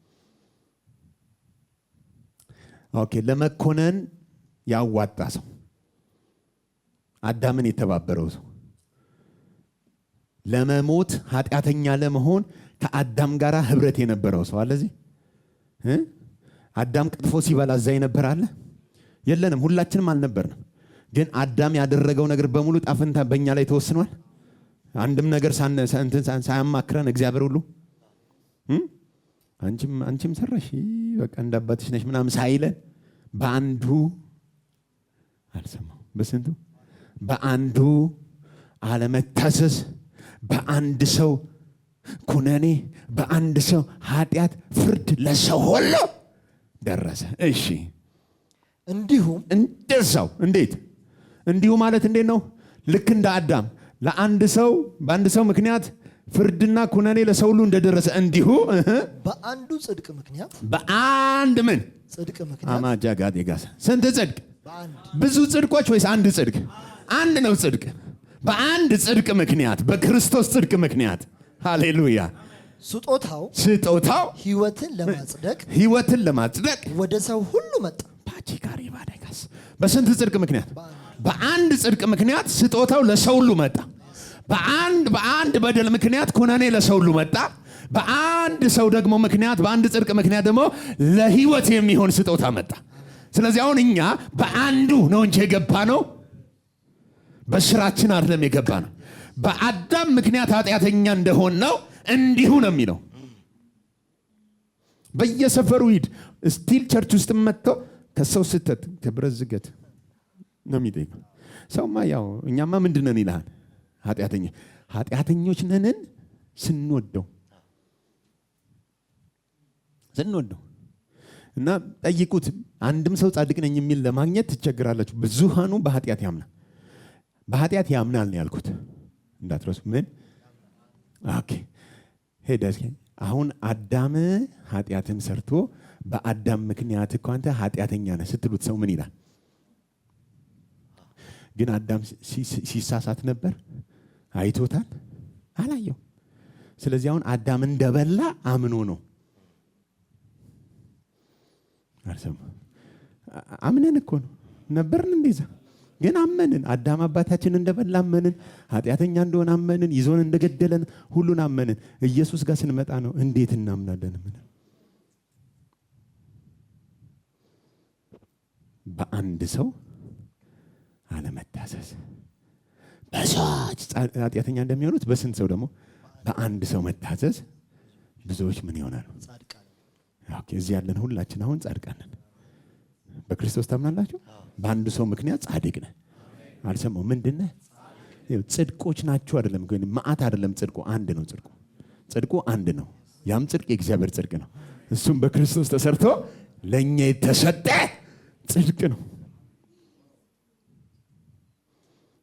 ኦኬ፣ ለመኮነን ያዋጣ ሰው አዳምን የተባበረው ሰው፣ ለመሞት ኃጢአተኛ ለመሆን ከአዳም ጋር ህብረት የነበረው ሰው አለ እዚህ። አዳም ቅጥፎ ሲበላ እዛ የነበረ አለ? የለንም፣ ሁላችንም አልነበርንም። ግን አዳም ያደረገው ነገር በሙሉ ጣፍንታ በእኛ ላይ ተወስኗል። አንድም ነገር ሳያማክረን እግዚአብሔር ሁሉ አንቺም ሰራሽ በቃ እንዳባትሽ ነሽ ምናምን ሳይለን በአንዱ አልሰማው፣ በስንቱ በአንዱ አለመታዘዝ፣ በአንድ ሰው ኩነኔ፣ በአንድ ሰው ኃጢአት ፍርድ ለሰው ሁሉ ደረሰ። እሺ፣ እንዲሁም እንደዛው። እንዴት እንዲሁ ማለት እንዴት ነው? ልክ እንደ አዳም ለአንድ ሰው በአንድ ሰው ምክንያት ፍርድና ኩነኔ ለሰው ሁሉ እንደደረሰ እንዲሁ በአንዱ ጽድቅ ምክንያት በአንድ ምን ጽድቅ ምክንያት አማጃጋት የጋሰ ስንት ጽድቅ? ብዙ ጽድቆች ወይስ አንድ ጽድቅ? አንድ ነው ጽድቅ። በአንድ ጽድቅ ምክንያት በክርስቶስ ጽድቅ ምክንያት ሃሌሉያ። ስጦታው ህይወትን ለማጽደቅ ወደ ሰው ሁሉ መጣ። ፓቺካሪ ባደጋስ በስንት ጽድቅ ምክንያት? በአንድ ጽድቅ ምክንያት ስጦታው ለሰው ሁሉ መጣ። በአንድ በደል ምክንያት ኩነኔ ለሰው ሁሉ መጣ። በአንድ ሰው ደግሞ ምክንያት በአንድ ጽድቅ ምክንያት ደግሞ ለህይወት የሚሆን ስጦታ መጣ። ስለዚህ አሁን እኛ በአንዱ ነው እንጂ የገባ ነው በስራችን አይደለም የገባ ነው። በአዳም ምክንያት ኃጢአተኛ እንደሆን ነው እንዲሁ ነው የሚለው። በየሰፈሩ ሂድ ስቲል ቸርች ውስጥ መጥቶ ከሰው ስተት ከብረት ዝገት ነው የሚጠይቀው። ሰውማ ያው እኛማ ምንድን ነን ይልሃል። ኃጢአተኞች ነንን ስንወደው እና ጠይቁት። አንድም ሰው ጻድቅ ነኝ የሚል ለማግኘት ትቸግራላችሁ። ብዙሃኑ በኃጢአት ያምናል ነው ያልኩት፣ እንዳትረሱ። ምን ኦኬ ሄደስ አሁን አዳም ኃጢአትን ሰርቶ በአዳም ምክንያት እኮ አንተ ኃጢአተኛ ነህ ስትሉት ሰው ምን ይላል? ግን አዳም ሲሳሳት ነበር? አይቶታል? አላየው። ስለዚህ አሁን አዳም እንደበላ አምኖ ነው። አልሰማ አምነን እኮ ነው ነበርን እንደዛ። ግን አመንን። አዳም አባታችን እንደበላ አመንን። ኃጢአተኛ እንደሆነ አመንን። ይዞን እንደገደለን ሁሉን አመንን። ኢየሱስ ጋር ስንመጣ ነው እንዴት እናምናለን? ምን በአንድ ሰው አለመታዘዝ ብዙዎች ኃጢአተኛ እንደሚሆኑት በስንት ሰው ደግሞ በአንድ ሰው መታዘዝ ብዙዎች ምን ይሆናሉ? ኦኬ እዚህ ያለን ሁላችን አሁን ጻድቃን ነን። በክርስቶስ ታምናላችሁ? በአንድ ሰው ምክንያት ጻድቅ ነህ። አልሰማው ምንድን ነህ? ጽድቆች ናችሁ አይደለም፣ ግን መዓት አይደለም። ጽድቁ አንድ ነው። ጽድቁ አንድ ነው። ያም ጽድቅ የእግዚአብሔር ጽድቅ ነው። እሱም በክርስቶስ ተሰርቶ ለኛ የተሰጠ ጽድቅ ነው።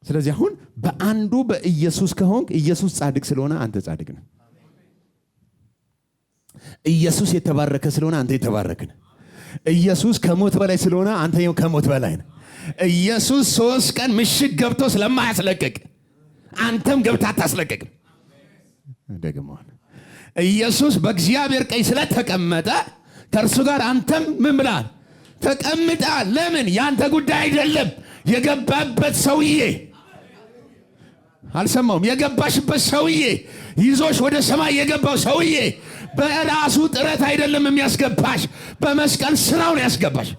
ስለዚህ አሁን በአንዱ በኢየሱስ ከሆንክ ኢየሱስ ጻድቅ ስለሆነ አንተ ጻድቅ ነህ። ኢየሱስ የተባረከ ስለሆነ አንተ የተባረክ ነህ። ኢየሱስ ከሞት በላይ ስለሆነ አንተ ከሞት በላይ ነህ። ኢየሱስ 3 ቀን ምሽግ ገብቶ ስለማያስለቅቅ አንተም ገብታ አታስለቅቅም። ደግሞ ኢየሱስ በእግዚአብሔር ቀኝ ስለተቀመጠ ከእርሱ ጋር አንተም ምን ብለሃል? ተቀምጠሃል። ለምን? ያንተ ጉዳይ አይደለም። የገባበት ሰውዬ አልሰማውም። የገባሽበት ሰውዬ ይዞሽ ወደ ሰማይ የገባው ሰውዬ በራሱ ጥረት አይደለም የሚያስገባሽ፣ በመስቀል ስራው ነው ያስገባሽ።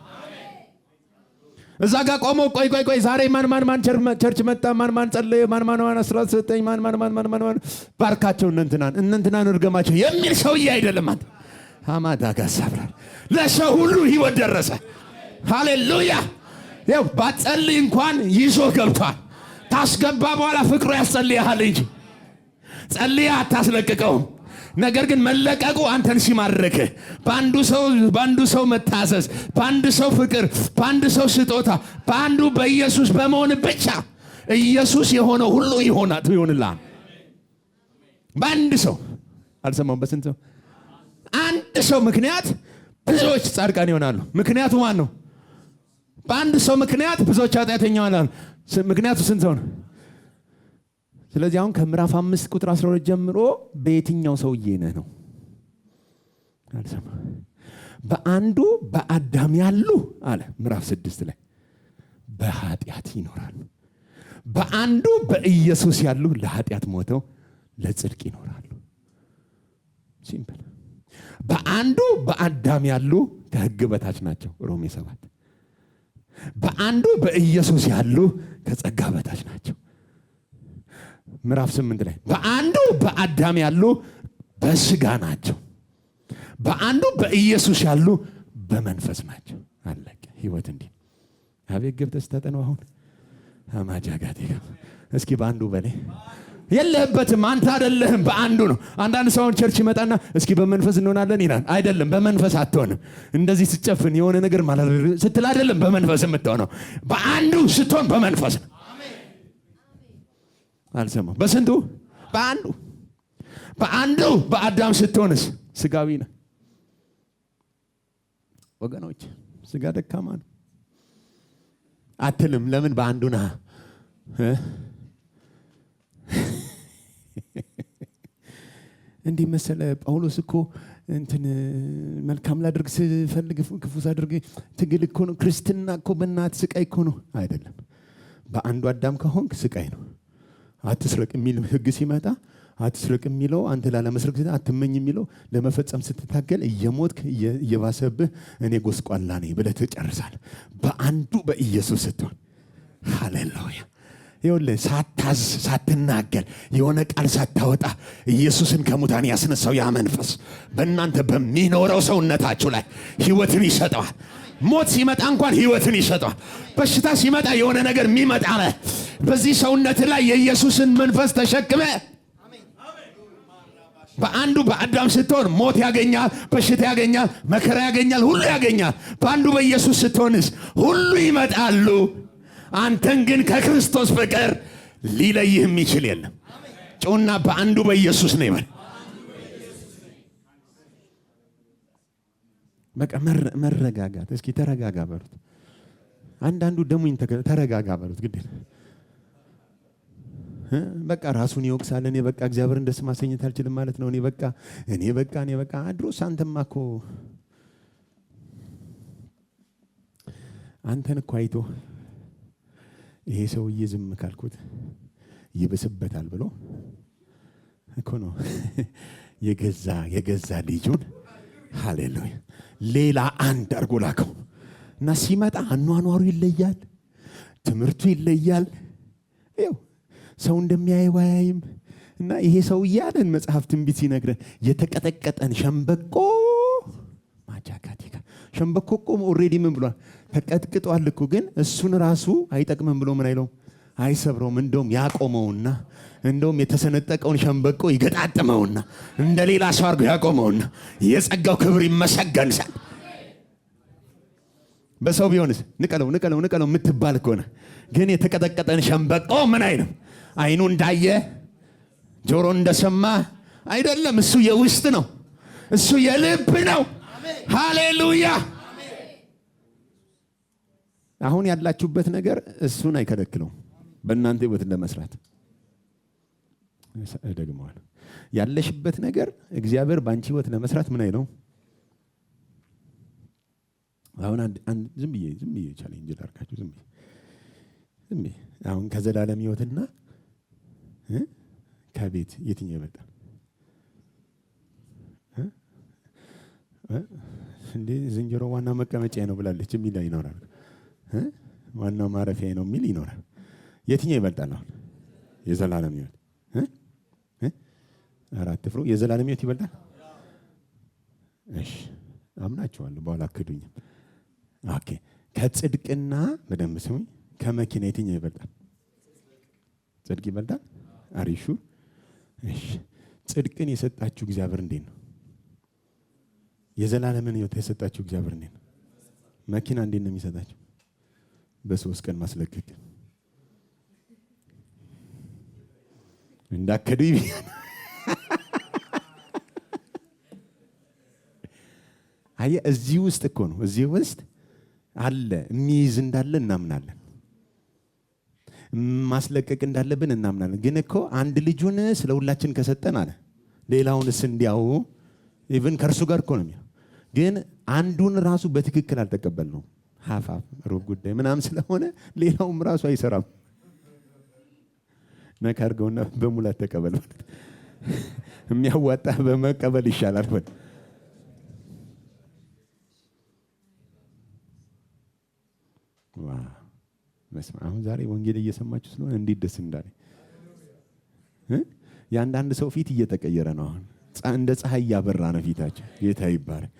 እዛ ጋር ቆሞ ቆይ ዛሬ ማን ቸርች መጣ፣ ማን ጸለየ፣ ማን አስራት ሰጠኝ፣ ማን ባርካቸው እነንትናን እርገማቸው የሚል ሰውዬ አይደለም። አንተ ሐማዳ ጋሳብራ ለሰው ሁሉ ህይወት ደረሰ። ሃሌሉያ። ያው ባጸልይ እንኳን ይዞ ገብቷል። ታስገባ በኋላ ፍቅሩ ያስጸልያል እንጂ ጸልያ አታስለቅቀውም። ነገር ግን መለቀቁ አንተን ሲማርክ በአንዱ ሰው መታዘዝ፣ በአንዱ ሰው ፍቅር፣ በአንዱ ሰው ስጦታ፣ በአንዱ በኢየሱስ በመሆን ብቻ ኢየሱስ የሆነው ሁሉ ይሆንልሃል። በአንድ ሰው አልሰማም። በስንት ሰው? አንድ ሰው ምክንያት ብዙዎች ጻድቃን ይሆናሉ። ምክንያቱ ማን ነው? በአንድ ሰው ምክንያት ብዙዎች ኃጢአተኛ ይሆናሉ። ምክንያቱ ስንት ሰው ነው? ስለዚህ አሁን ከምዕራፍ 5 ቁጥር 12 ጀምሮ በየትኛው ሰውዬ ነህ ነው? አልሰማ። በአንዱ በአዳም ያሉ አለ ምዕራፍ 6 ላይ በኃጢአት ይኖራሉ። በአንዱ በኢየሱስ ያሉ ለኃጢአት ሞተው ለጽድቅ ይኖራሉ። ሲምፕል። በአንዱ በአዳም ያሉ ከሕግ በታች ናቸው ሮሜ 7። በአንዱ በኢየሱስ ያሉ ከጸጋ በታች ናቸው ምዕራፍ 8 ላይ። በአንዱ በአዳም ያሉ በስጋ ናቸው፣ በአንዱ በኢየሱስ ያሉ በመንፈስ ናቸው። አለቀ። ህይወት እንዲህ አቤት ገብተህ ስታጠናው አሁን አማጃጋቴ እስኪ በአንዱ በላይ የለህበትም። አንተ አይደለህም፣ በአንዱ ነው። አንዳንድ ሰውን ቸርች ይመጣና እስኪ በመንፈስ እንሆናለን ይላል። አይደለም፣ በመንፈስ አትሆንም። እንደዚህ ስትጨፍን የሆነ ነገር ማለት ስትል አይደለም በመንፈስ የምትሆነው። በአንዱ ስትሆን በመንፈስ ነው። አልሰማም። በስንቱ? በአንዱ በአዳም ስትሆንስ ስጋዊ ነህ። ወገኖች ስጋ ደካማ ነው አትልም። ለምን? በአንዱ ነህ። እንዲህ መሰለ ጳውሎስ እኮ እንትን መልካም ላድርግ ስፈልግ ክፉ ሳድርግ ትግል እኮ ነው። ክርስትና እኮ በእናት ስቃይ እኮ ነው። አይደለም። በአንዱ አዳም ከሆንክ ስቃይ ነው። አትስረቅ የሚል ህግ ሲመጣ አትስረቅ የሚለው አንተ ላለመስረቅ አትመኝ የሚለው ለመፈጸም ስትታገል እየሞትክ እየባሰብህ እኔ ጎስቋላ ነኝ ብለህ ትጨርሳለህ። በአንዱ በኢየሱስ ስትሆን ሃሌሉያ። ይኸውልህ ሳታዝ ሳትናገር የሆነ ቃል ሳታወጣ ኢየሱስን ከሙታን ያስነሳው ያ መንፈስ በእናንተ በሚኖረው ሰውነታችሁ ላይ ህይወትን ይሰጠዋል። ሞት ሲመጣ እንኳን ህይወትን ይሰጠዋል። በሽታ ሲመጣ የሆነ ነገር የሚመጣ ነው። በዚህ ሰውነት ላይ የኢየሱስን መንፈስ ተሸክመ በአንዱ በአዳም ስትሆን ሞት ያገኛል፣ በሽታ ያገኛል፣ መከራ ያገኛል፣ ሁሉ ያገኛል። በአንዱ በኢየሱስ ስትሆንስ ሁሉ ይመጣሉ። አንተን ግን ከክርስቶስ በቀር ሊለይህ የሚችል የለም። ጮና በአንዱ በኢየሱስ ነው ይበል። በቃ መረጋጋት። እስኪ ተረጋጋ በሉት። አንዳንዱ ደሙኝ ተረጋጋ በሉት። ግድ በቃ ራሱን ይወቅሳል። እኔ በቃ እግዚአብሔርን ደስ ማሰኘት አልችልም ማለት ነው። እኔ በቃ አድሮስ አንተማ እኮ አንተን እኮ አይቶ ይሄ ሰውዬ ዝም ካልኩት ይብስበታል ብሎ እኮ ነው የገዛ ልጁን ሃሌሉያ ሌላ አንድ አድርጎ ላከው እና ሲመጣ አኗኗሩ ይለያል፣ ትምህርቱ ይለያል። ይኸው ሰው እንደሚያየው አያይም። እና ይሄ ሰውዬ አለን መጽሐፍ ትንቢት ሲነግረን የተቀጠቀጠን ሸምበቆ ማጃካቲካ ሸምበቆ ቆሞ ኦልሬዲ ምን ብሏል? ተቀጥቅጧል እኮ ግን እሱን ራሱ አይጠቅምም ብሎ ምን አይለውም፣ አይሰብረውም። እንደውም ያቆመውና እንደውም የተሰነጠቀውን ሸምበቆ ይገጣጥመውና እንደ ሌላ ሰው አድርጎ ያቆመውና የጸጋው ክብር ይመሰገንሳል። በሰው ቢሆንስ ንቀለው የምትባል ከሆነ ግን የተቀጠቀጠን ሸምበቆ ምን አይልም። አይኑ እንዳየ ጆሮ እንደሰማ አይደለም። እሱ የውስጥ ነው፣ እሱ የልብ ነው። ሃሌሉያ። አሁን ያላችሁበት ነገር እሱን አይከለክለውም። በእናንተ ህይወት ለመስራት ደግመዋል። ያለሽበት ነገር እግዚአብሔር ባንቺ ህይወት ለመስራት ምን አይለው። አሁን ዝም ብዬ ቻሌንጅ ላድርጋችሁ። ዝም ብዬ አሁን ከዘላለም ህይወትና ከቤት የትኛው ይበልጣል? እንዴ ዝንጀሮ ዋና መቀመጫ ነው ብላለች የሚል ይኖራል። ዋናው ማረፊያ ነው የሚል ይኖራል። የትኛው ይበልጣል? አሁን የዘላለም ሕይወት አራት ፍሩ የዘላለም ሕይወት ይበልጣል። እሺ አምናችኋለሁ፣ በኋላ አክዱኝም። ኦኬ ከጽድቅና በደንብ ስሙኝ፣ ከመኪና የትኛው ይበልጣል? ጽድቅ ይበልጣል። አሪሹ እሺ ጽድቅን የሰጣችሁ እግዚአብሔር እንዴት ነው? የዘላለምን ሕይወት የሰጣችሁ እግዚአብሔር እንዴት ነው? መኪና እንዴት ነው የሚሰጣችሁ? በ3 ቀን ማስለቀቅ እንዳከዱ ይብያል። አየ እዚህ ውስጥ እኮ ነው፣ እዚህ ውስጥ አለ የሚይዝ እንዳለ እናምናለን፣ ማስለቀቅ እንዳለብን እናምናለን። ግን እኮ አንድ ልጁን ስለ ሁላችን ከሰጠን አለ ሌላውንስ እንዲያው ኢቭን ከእርሱ ጋር እኮ ነው የሚለው። ግን አንዱን ራሱ በትክክል አልተቀበልነውም። ሀፋፍ ሩብ ጉዳይ ምናምን ስለሆነ ሌላውም ራሱ አይሰራም። ነካ አድርገውና በሙላት ተቀበል ማለት የሚያዋጣ በመቀበል ይሻላል። አሁን ዛሬ ወንጌል እየሰማችሁ ስለሆነ እንዴት ደስ እንዳለ። የአንዳንድ ሰው ፊት እየተቀየረ ነው። አሁን እንደ ፀሐይ እያበራ ነው ፊታቸው። ጌታ ይባረክ።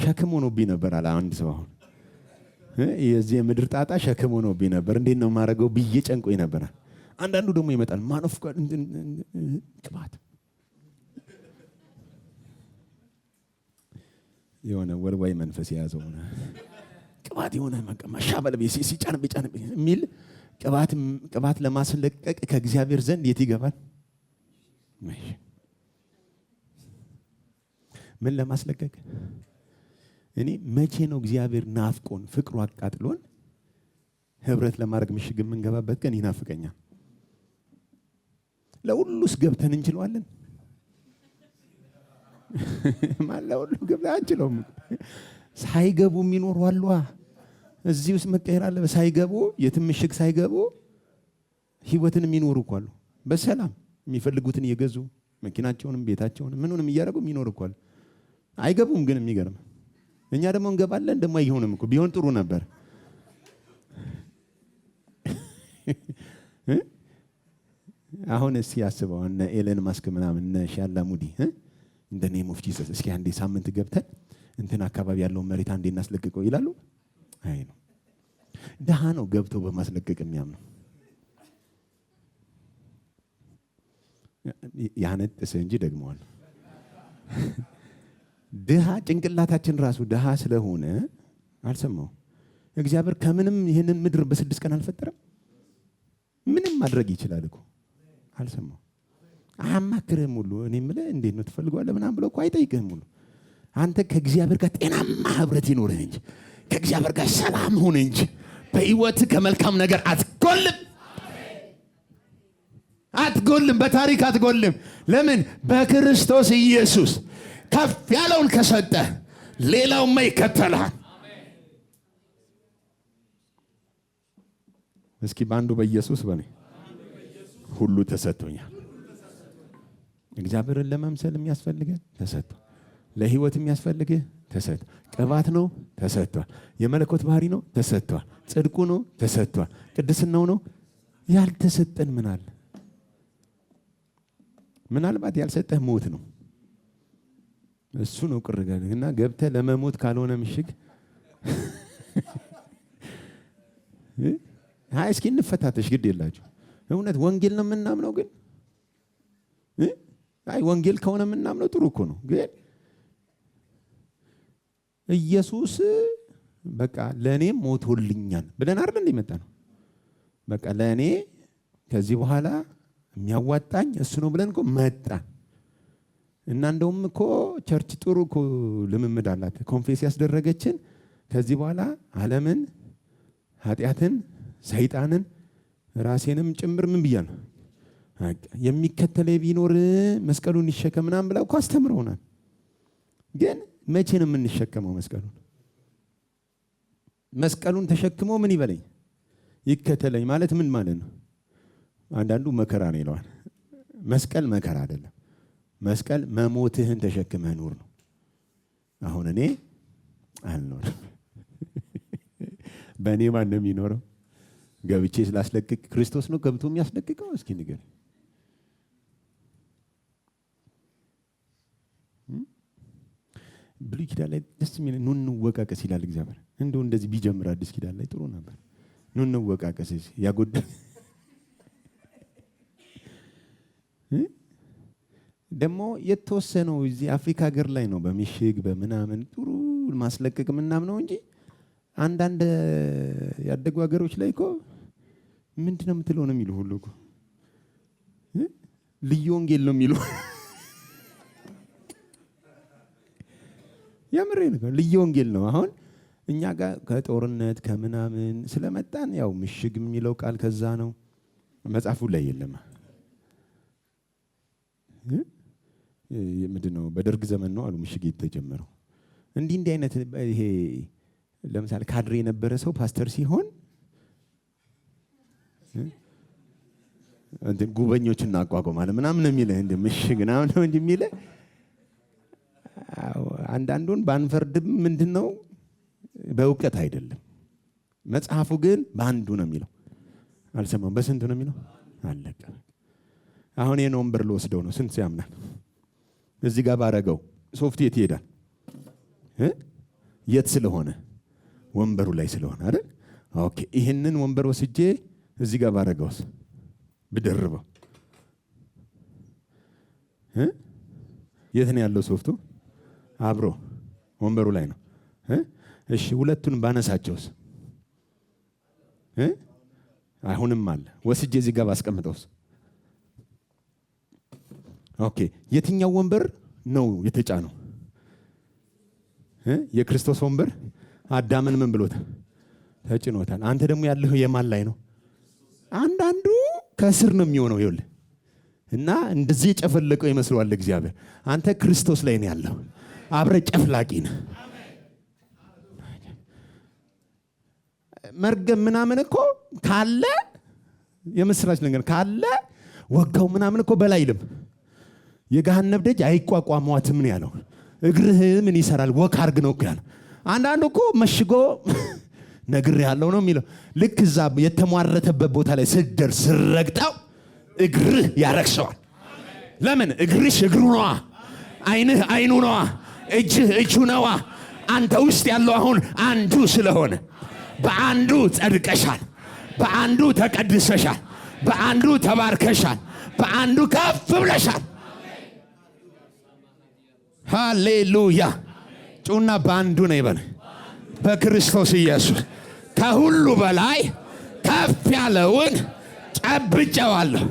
ሸክም ሆኖብኝ ነበር አለ አንድ ሰው። አሁን የዚህ የምድር ጣጣ ሸክም ሆኖብኝ ነበር፣ እንዴት ነው የማደርገው ብዬ ጨንቆኝ ነበር። አንዳንዱ ደግሞ ይመጣል ማኖፍ ቅባት የሆነ ወልዋይ መንፈስ የያዘው ቅባት የሆነ ማሻበል ሲጫን የሚል ቅባት ለማስለቀቅ ከእግዚአብሔር ዘንድ የት ይገባል? ምን ለማስለቀቅ? እኔ መቼ ነው እግዚአብሔር ናፍቆን ፍቅሩ አቃጥሎን ህብረት ለማድረግ ምሽግ የምንገባበት ቀን ይናፍቀኛል። ለሁሉስ ገብተን እንችለዋለን? ማለ ሁሉ ገብተን አንችለውም። ሳይገቡ የሚኖሩ አሉ። እዚህ ውስጥ መቀየር አለ። ሳይገቡ የትም ምሽግ ሳይገቡ ህይወትን የሚኖሩ እኮ አሉ። በሰላም የሚፈልጉትን እየገዙ መኪናቸውንም ቤታቸውንም ምኑንም እያደረጉ የሚኖሩ እኮ አሉ። አይገቡም ግን የሚገርም እኛ ደግሞ እንገባለን። ደግሞ አይሆንም እኮ ቢሆን ጥሩ ነበር። አሁን እስቲ ያስበው እነ ኤለን ማስክ ምናምን እነ ሻላሙዲ እንደ ኔም ኦፍ ጂሰስ እስኪ አንዴ ሳምንት ገብተን እንትን አካባቢ ያለውን መሬት አንዴ እናስለቅቀው ይላሉ። አይ ነው ደሃ ነው ገብቶ በማስለቀቅ የሚያምነው። ያነጥስ እንጂ ደግመዋል። ድሃ ጭንቅላታችን ራሱ ድሃ ስለሆነ አልሰማው። እግዚአብሔር ከምንም ይህንን ምድር በ6 ቀን አልፈጠረም። ምንም ማድረግ ይችላል እኮ አልሰማው። አያማክርህም ሁሉ እኔ የምልህ እንዴት ነው ትፈልገዋለህ ምናምን ብሎ እኮ አይጠይቅህም ሁሉ። አንተ ከእግዚአብሔር ጋር ጤናማ ህብረት ይኖርህ እንጂ ከእግዚአብሔር ጋር ሰላም ሁን እንጂ በህይወትህ ከመልካም ነገር አትጎልም። አትጎልም፣ በታሪክ አትጎልም። ለምን? በክርስቶስ ኢየሱስ ከፍ ያለውን ከሰጠህ ሌላውማ ይከተልሃል። እስኪ በአንዱ በኢየሱስ በኔ ሁሉ ተሰጥቶኛል። እግዚአብሔርን ለመምሰል የሚያስፈልገን ተሰጥቶ፣ ለህይወት የሚያስፈልግህ ተሰጥቶ፣ ቅባት ነው ተሰጥቷል። የመለኮት ባህሪ ነው ተሰጥቷል። ጽድቁ ነው ተሰጥቷል። ቅድስናው ነው። ያልተሰጠን ምን አለ? ምናልባት ያልሰጠህ ሞት ነው። እሱ ነው ቅርጋልና ገብተህ ለመሞት ካልሆነ ምሽግ አይ እስኪ እንፈታተሽ ግድ የላችሁ። እውነት ወንጌል ነው የምናምነው ግን አይ ወንጌል ከሆነ የምናምነው ጥሩ እኮ ነው። ግን ኢየሱስ በቃ ለኔ ሞቶልኛል ብለን አይደል እንደመጣ ነው። በቃ ለኔ ከዚህ በኋላ የሚያዋጣኝ እሱ ነው ብለን እኮ መጣን። እና እንደውም እኮ ቸርች ጥሩ እኮ ልምምድ አላት። ኮንፌስ ያስደረገችን ከዚህ በኋላ ዓለምን፣ ኃጢአትን፣ ሰይጣንን ራሴንም ጭምር ምን ብያለሁ የሚከተለ ቢኖር መስቀሉን ይሸከም ምናምን ብላ እኮ አስተምረውናል። ግን መቼ ነው የምንሸከመው መስቀሉን? መስቀሉን ተሸክሞ ምን ይበለኝ ይከተለኝ ማለት ምን ማለት ነው? አንዳንዱ መከራ ነው ይለዋል። መስቀል መከራ አይደለም። መስቀል መሞትህን ተሸክመህ ኑር ነው። አሁን እኔ አልኖርም። በእኔ ማን ነው የሚኖረው? ገብቼ ስላስለቅቅ ክርስቶስ ነው ገብቶ የሚያስለቅቀው? እስኪ ንገር። ብሉይ ኪዳን ላይ ደስ የሚል ኑ እንወቃቀስ ይላል እግዚአብሔር። እንደው እንደዚህ ቢጀምር አዲስ ኪዳን ላይ ጥሩ ነበር። ኑ እንወቃቀስ ያጎደ ደግሞ የተወሰነው እዚህ አፍሪካ ሀገር ላይ ነው በምሽግ በምናምን ጥሩ ማስለቀቅ ምናምን እንጂ አንዳንድ ያደጉ ሀገሮች ላይ እኮ ምንድነው የምትለው ነው የሚሉ ሁሉ እኮ ልዩ ወንጌል ነው የሚሉ። የምሬን ነው፣ ልዩ ወንጌል ነው። አሁን እኛ ጋር ከጦርነት ከምናምን ስለመጣን ያው ምሽግ የሚለው ቃል ከዛ ነው፣ መጽሐፉ ላይ የለም። ምንድነው በደርግ ዘመን ነው አሉ ምሽግ የተጀመረው። እንዲህ አይነት ይሄ ለምሳሌ ካድሬ የነበረ ሰው ፓስተር ሲሆን እንትን ጉበኞችን እናቋቁማለን ምናምን የሚልህ እንደ ምሽግ ምናምን ነው እንጂ የሚልህ አንዳንዱን ባንፈርድም ምንድነው በእውቀት አይደለም። መጽሐፉ ግን በአንዱ ነው የሚለው። አልሰማም በስንቱ ነው የሚለው? አለቀ። አሁን የኔ ወንበር ልወስደው ነው። ስንት ያምናል? እዚህ ጋር ባረገው ሶፍት የት ይሄዳል? የት ስለሆነ? ወንበሩ ላይ ስለሆነ አይደል? ኦኬ። ይሄንን ወንበር ወስጄ እዚህ ጋር ባረገውስ ብደርበው የት ነው ያለው ሶፍቱ? አብሮ ወንበሩ ላይ ነው። እሺ ሁለቱን ባነሳቸውስ? አሁንም አለ። ወስጄ እዚህ ጋር ባስቀምጠውስ? ኦኬ። የትኛው ወንበር ነው የተጫነው? የክርስቶስ ወንበር አዳምን ምን ብሎታል? ተጭኖታል። አንተ ደግሞ ያለህ የማን ላይ ነው? አንዳንዱ ከስር ነው የሚሆነው። ይኸውልህ እና እንደዚህ የጨፈለቀው ይመስለዋል እግዚአብሔር። አንተ ክርስቶስ ላይ ነው ያለው። አብረ ጨፍላቂ ነህ። መርገም ምናምን እኮ ካለ የምስራች ነገር ካለ ወጋው ምናምን እኮ በላይ ልም የገሃነም ደጅ አይቋቋሟትም ነው ያለው። እግርህ ምን ይሰራል? ወክ አርግ ነው ያለው። አንዳንዱ እኮ መሽጎ ነግር ያለው ነው የሚለው። ልክ እዛ የተሟረተበት ቦታ ላይ ስደርስ ስረግጠው እግርህ ያረክሰዋል። ለምን? እግርሽ እግሩ ነዋ፣ አይንህ አይኑ ነዋ፣ እጅህ እጁ ነዋ። አንተ ውስጥ ያለው አሁን አንዱ ስለሆነ በአንዱ ጸድቀሻል፣ በአንዱ ተቀድሰሻል፣ በአንዱ ተባርከሻል፣ በአንዱ ከፍ ብለሻል። ሃሌሉያ። ጩና በአንዱ ነው ይበል። በክርስቶስ ኢየሱስ ከሁሉ በላይ ከፍ ያለውን ጨብጨዋለሁ።